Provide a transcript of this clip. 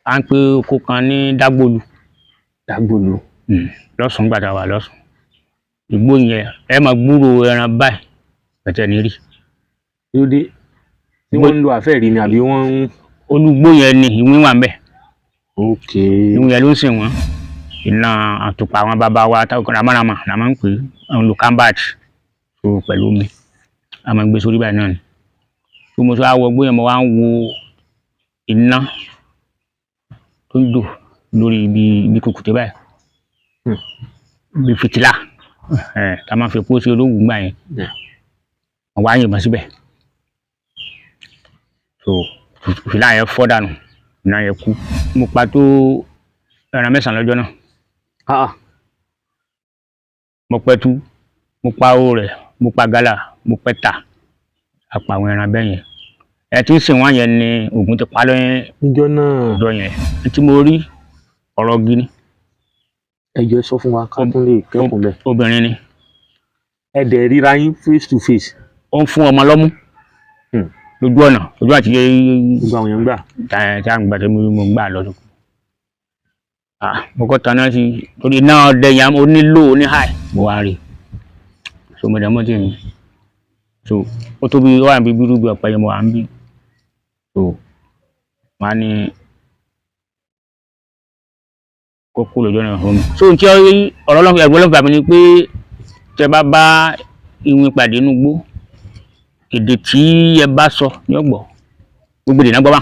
à ń pe oko kan ní Dágbòlú. Dágbòlú. Lọ́sùn gbàdá wà lọ́sùn. Igbó yẹn ẹ máa gbúrò ẹran báyìí pẹ̀tẹ́ ní rí. Lóde tí wọ́n ń lo àfẹ́rí ni àbí wọ́n ń. Olúgbó yẹn ni ìwín wà ń bẹ̀. Ok. Ìwín yẹn ló ń sìn wọ́n. Iná àtùpà àwọn bàbá wa táwọn ramárama la máa ń pè é. Àwọn lo cambridge so pẹ̀lú omi. A máa ń gbé sórí báyìí náà ni. Tó mo sọ àwọ̀ gbó yẹn mo wá ń wo iná tó ń dò lórí ibi kùkùté báyìí. Bí fìtílà. Tá máa fi pósí olówù gbà yẹn. Wọ́n wá yìnbọn síbẹ̀. So fìtílà yẹn fọ́ dànù. Iná yẹn kú. Mo pa tó ẹran 9 lọ́jọ́ náà. Mo pẹ̀tù, mo pa owó rẹ̀, mo pa gálà, mo pẹ̀tà. A pa àwọn ẹran bẹ́ẹ̀ yẹn. Ẹ tí ń sìn wọ́n yẹn ni Ògún ti pa lọ́yẹn. Níjọ́ náà. Ọjọ́ yẹn. Tí mo rí ọ̀rọ̀ gini. Ẹ jọ̀ọ́ sọ fún wa ká tún lè kẹ́kọ̀ọ́ bẹ́ẹ̀. Obìnrin ni. Ẹ dẹ̀ ríra yín face to face. Ó ń fún ọmọ lọ́mú. Lójú ọ̀nà ojú àti gbogbo àwọn èèyàn gbà. Tí a ń gbà tí mo gbà lọ́dún. Mo kọ́ tanná sí torí náà dẹ̀yàn onílò oníhàì mo wá rí. So mo dẹ̀ mọ́ tí mi. So ó tó bí wà níbi bírú bí ọ̀pẹ yẹn mo wà ń bí. So wọ́n á ní kókó lójú ọ̀nà fún mi. So n tí ọ̀rọ̀ ẹ̀gbọ́n lọ́fà mi ni pé tẹ bá ìwìn pàdé inú igbó èdè tí ẹ bá sọ ní ọgbọ gbogbo èdè náà gbọ́ bá.